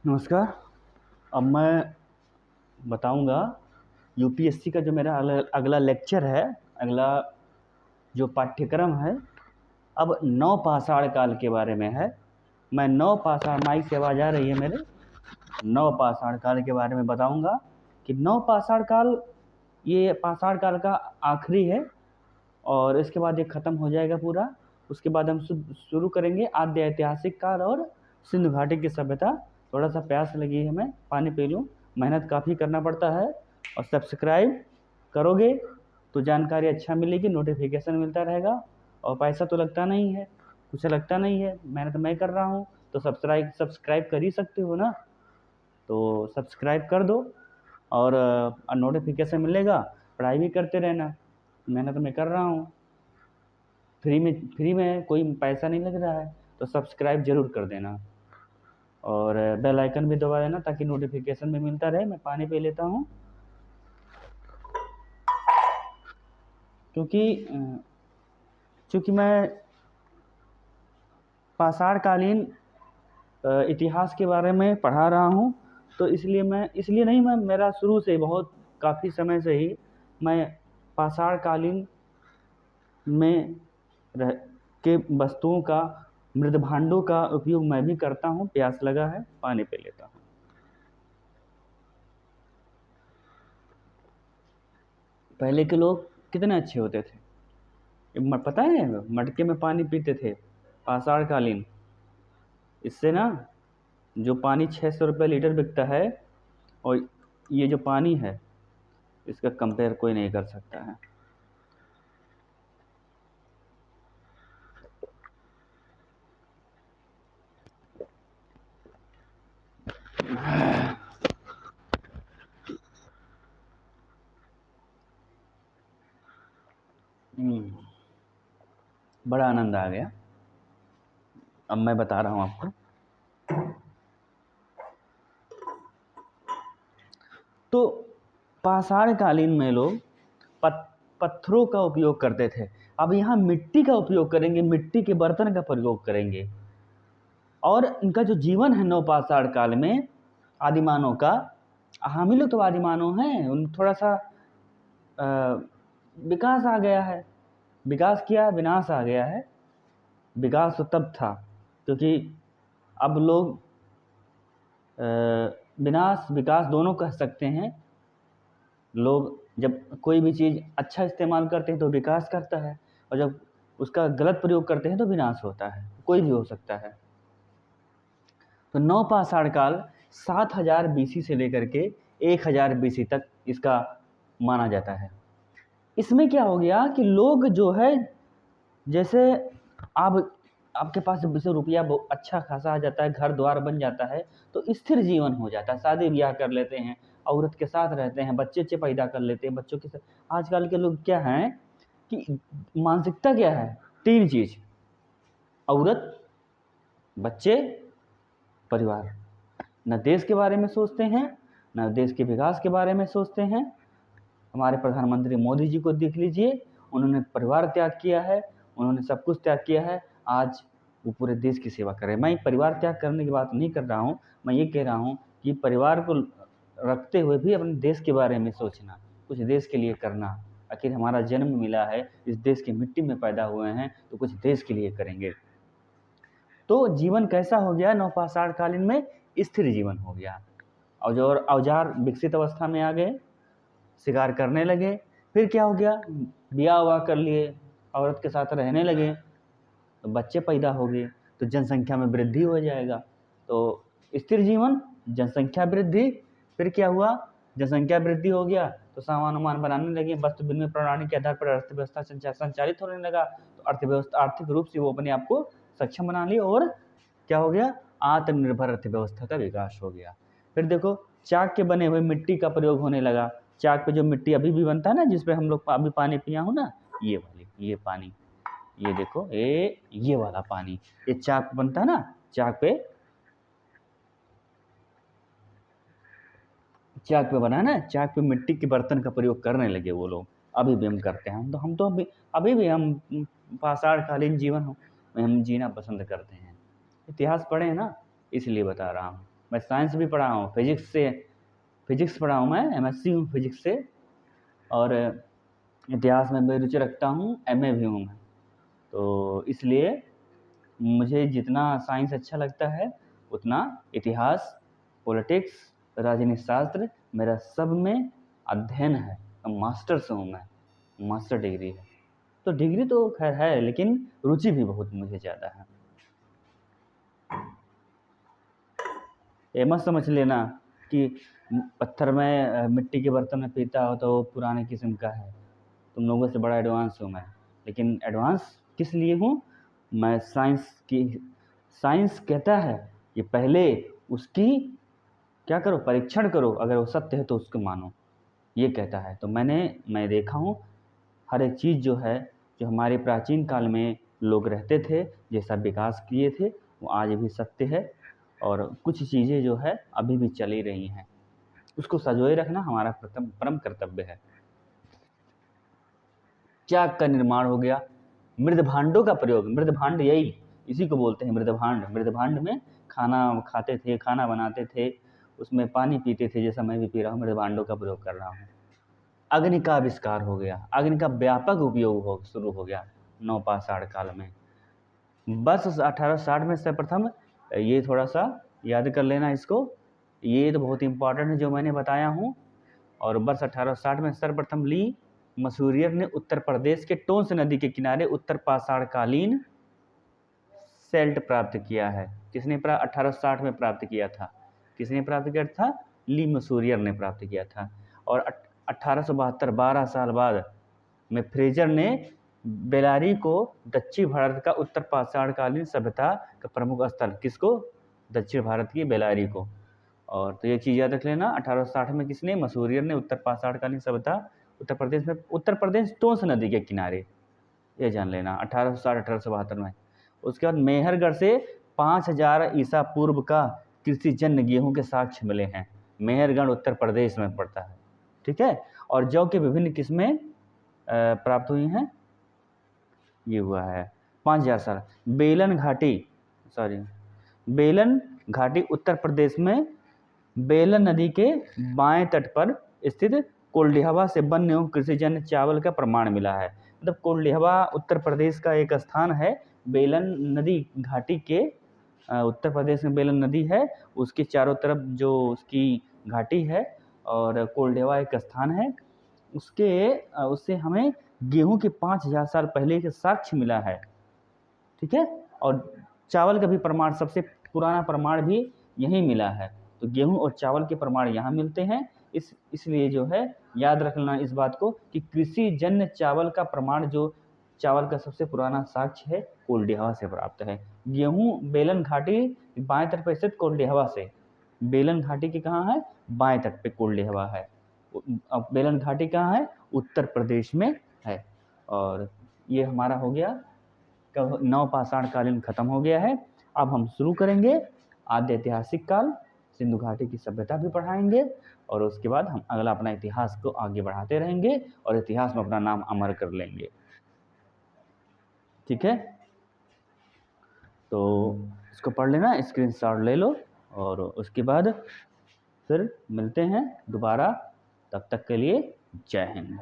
नमस्कार। अब मैं बताऊंगा यूपीएससी का जो मेरा अगला लेक्चर है, अगला जो पाठ्यक्रम है, अब नव पाषाण काल के बारे में है। मैं नव पाषाण, माइक से आवाज़ आ रही है मेरे, नव पाषाण काल के बारे में बताऊंगा कि नव पाषाण काल, ये पाषाण काल का आखिरी है और इसके बाद ये ख़त्म हो जाएगा पूरा। उसके बाद हम शुरू करेंगे आद्य ऐतिहासिक काल और सिंधु घाटी की सभ्यता। थोड़ा सा प्यास लगी है, मैं पानी पी लूँ। मेहनत काफ़ी करना पड़ता है और सब्सक्राइब करोगे तो जानकारी अच्छा मिलेगी, नोटिफिकेशन मिलता रहेगा और पैसा तो लगता नहीं है, कुछ लगता नहीं है, मेहनत मैं कर रहा हूँ तो सब्सक्राइब कर ही सकते हो ना, तो सब्सक्राइब कर दो और नोटिफिकेशन मिलेगा। पढ़ाई भी करते रहना, मेहनत मैं कर रहा हूँ, फ्री में कोई पैसा नहीं लग रहा है, तो सब्सक्राइब जरूर कर देना और बेल आइकन भी दबा देना ताकि नोटिफिकेशन भी मिलता रहे। मैं पानी पी लेता हूँ क्योंकि मैं पाषाण कालीन इतिहास के बारे में पढ़ा रहा हूँ, तो इसलिए नहीं, मैं मेरा शुरू से बहुत काफ़ी समय से ही मैं पाषाण कालीन में रह के वस्तुओं का, मृद भांडों का उपयोग मैं भी करता हूँ। प्यास लगा है, पानी पी लेता हूँ। पहले के लोग कितने अच्छे होते थे, पता है, मटके में पानी पीते थे पाषाण कालीन। इससे ना जो पानी 600 रुपये लीटर बिकता है और ये जो पानी है इसका कंपेयर कोई नहीं कर सकता है। बड़ा आनंद आ गया। अब मैं बता रहा हूँ आपको। तो पाषाण कालीन में लोग पत्थरों का उपयोग करते थे। अब यहाँ मिट्टी का उपयोग करेंगे, मिट्टी के बर्तन का प्रयोग करेंगे। और इनका जो जीवन है नवपाषाण काल में आदिमानव का, हम ही लोग तो आदिमानव हैं, उन थोड़ा सा विकास आ गया है। विकास किया, विनाश आ गया है। विकास तो तब था क्योंकि अब लोग विनाश विकास दोनों कह सकते हैं। लोग जब कोई भी चीज़ अच्छा इस्तेमाल करते हैं तो विकास करता है और जब उसका गलत प्रयोग करते हैं तो विनाश होता है। कोई भी हो सकता है। तो नवपाषाण काल 7000 बीसी से लेकर के 1000 बीसी तक इसका माना जाता है। इसमें क्या हो गया कि लोग जो है, जैसे आपके पास जैसे रुपया अच्छा खासा आ जाता है, घर द्वार बन जाता है, तो स्थिर जीवन हो जाता है, शादी ब्याह कर लेते हैं, औरत के साथ रहते हैं, बच्चे पैदा कर लेते हैं, बच्चों के साथ। आजकल के लोग क्या हैं कि मानसिकता क्या है, 3 चीज़: औरत, बच्चे, परिवार। न देश के बारे में सोचते हैं, न देश के विकास के बारे में सोचते हैं। हमारे प्रधानमंत्री मोदी जी को देख लीजिए, उन्होंने परिवार त्याग किया है, उन्होंने सब कुछ त्याग किया है, आज वो पूरे देश की सेवा कर रहे हैं। मैं परिवार त्याग करने की बात नहीं कर रहा हूँ, मैं ये कह रहा हूँ कि परिवार को रखते हुए भी अपने देश के बारे में सोचना, कुछ देश के लिए करना। आखिर हमारा जन्म मिला है, इस देश की मिट्टी में पैदा हुए हैं, तो कुछ देश के लिए करेंगे। तो जीवन कैसा हो गया नवपाषाण कालीन में? स्थिर जीवन हो गया। और जो औजार विकसित अवस्था में आ गए, शिकार करने लगे। फिर क्या हो गया, ब्याह हुआ कर लिए, औरत के साथ रहने लगे, तो बच्चे पैदा हो गए, तो जनसंख्या में वृद्धि हो जाएगा। तो स्थिर जीवन, जनसंख्या वृद्धि। फिर क्या हुआ, जनसंख्या वृद्धि हो गया तो सामान वामान बनाने लगे, वस्तु विनिमय प्रणाली के आधार पर अर्थव्यवस्था संचालित होने लगा। तो अर्थव्यवस्था आर्थिक रूप से वो अपने आप को सक्षम बना ली और क्या हो गया, आत्मनिर्भर अर्थव्यवस्था का विकास हो गया। फिर देखो, चाक के बने हुए मिट्टी का प्रयोग होने लगा। चाक पे जो मिट्टी अभी भी बनता है ना, जिसपे हम लोग अभी पानी पिया हूँ ना, ये पानी, ये देखो, ये वाला पानी, ये चाक बनता है ना, चाक पे बना ना, चाक पे मिट्टी के बर्तन का प्रयोग करने लगे वो लोग। अभी भी हम करते हैं, हम तो अभी भी हम पाषाण कालीन जीवन में हम जीना पसंद करते हैं। इतिहास पढ़े हैं ना, इसलिए बता रहा हूँ। मैं साइंस भी पढ़ा हूँ, फिजिक्स पढ़ा हूँ, मैं एमएससी हूँ फिजिक्स से, और इतिहास में मैं रुचि रखता हूँ, एमए भी हूँ मैं। तो इसलिए मुझे जितना साइंस अच्छा लगता है उतना इतिहास, पॉलिटिक्स, राजनीति शास्त्र मेरा सब में अध्ययन है। मास्टर्स हूँ मैं, मास्टर डिग्री है। तो डिग्री तो खैर है, लेकिन रुचि भी बहुत मुझे ज़्यादा है। ये मत समझ लेना कि पत्थर में मिट्टी के बर्तन में पीता हो तो पुराने किस्म का है। तुम लोगों से बड़ा एडवांस हूँ मैं, लेकिन एडवांस किस लिए हूँ? मैं साइंस कहता है कि पहले उसकी क्या करो, परीक्षण करो, अगर वो सत्य है तो उसको मानो, ये कहता है। तो मैं देखा हूँ हर एक चीज़ जो है, जो हमारे प्राचीन काल में लोग रहते थे, जैसा विकास किए थे, वो आज भी सत्य है, और कुछ चीज़ें जो है अभी भी चली रही हैं, उसको संजोए रखना हमारा परम कर्तव्य है। क्या का निर्माण हो गया? मृदभांडों का प्रयोग, मृदभांड इसी को बोलते हैं मृदभांड। मृदभांड में खाना खाते थे, खाना बनाते थे, उसमें पानी पीते थे, जैसा मैं भी पी रहा हूँ, मृदभांडों का प्रयोग कर रहा हूँ। अग्नि का आविष्कार हो गया, अग्नि का व्यापक उपयोग शुरू हो गया नवपाषाण काल में। बस 1860 में सर्वप्रथम, ये थोड़ा सा याद कर लेना इसको, ये तो बहुत इंपॉर्टेंट है जो मैंने बताया हूँ। और वर्ष 1860 में सर्वप्रथम ली मसूरियर ने उत्तर प्रदेश के टोंस नदी के किनारे उत्तर पाषाणकालीन सेल्ट प्राप्त किया है। किसने 1860 में प्राप्त किया था? किसने प्राप्त किया था? ली मसूरियर ने प्राप्त किया था। और 1872, 12 साल बाद में फ्रेजर ने बेलारी को दक्षिण भारत का उत्तर पाषाणकालीन सभ्यता का प्रमुख स्थल, किसको? दक्षिण भारत की बेलारी को। और तो ये चीज़ याद रख लेना, 1860 में किसने? मसूरियर ने उत्तर पाषाणकालीन सभ्यता उत्तर प्रदेश टोंस नदी के किनारे, ये जान लेना 1860 1872 में। उसके बाद मेहरगढ़ से 5000 ईसा पूर्व का कृषि जन्य गेहूं के साक्ष्य मिले हैं। मेहरगढ़ उत्तर प्रदेश में पड़ता है, ठीक है। और जौ के विभिन्न किस्में प्राप्त हुई हैं, ये हुआ है 5000 साल। बेलन घाटी उत्तर प्रदेश में बेलन नदी के बाएं तट पर स्थित कोल्डिहवा से वन्य एवं कृषिजन्य चावल का प्रमाण मिला है। मतलब कोल्डिहवा उत्तर प्रदेश का एक स्थान है, बेलन नदी घाटी के उत्तर प्रदेश में बेलन नदी है, उसके चारों तरफ जो उसकी घाटी है, और कोल्डिहवा एक स्थान है, उससे हमें गेहूं के 5000 साल पहले के साक्ष्य मिला है, ठीक है। और चावल का भी प्रमाण, सबसे पुराना प्रमाण भी यहीं मिला है। तो गेहूं और चावल के प्रमाण यहाँ मिलते हैं। इसलिए जो है याद रखना इस बात को कि कृषि जन्य चावल का प्रमाण, जो चावल का सबसे पुराना साक्ष्य है, कोल्डिहवा से प्राप्त है। गेहूं बेलन घाटी बाएं तट पर स्थित कोल्डिहवा से, बेलन घाटी की कहाँ है? बाएं तट पे कोल्डिहवा है। अब बेलन घाटी कहाँ है? उत्तर प्रदेश में है। और ये हमारा हो गया, नवपाषाणकालीन खत्म हो गया है। अब हम शुरू करेंगे आद्य ऐतिहासिक काल, सिंधु घाटी की सभ्यता भी पढ़ाएंगे, और उसके बाद हम अगला अपना इतिहास को आगे बढ़ाते रहेंगे और इतिहास में अपना नाम अमर कर लेंगे, ठीक है। तो इसको पढ़ लेना, स्क्रीनशॉट ले लो, और उसके बाद फिर मिलते हैं दोबारा। तब तक के लिए जय हिंद।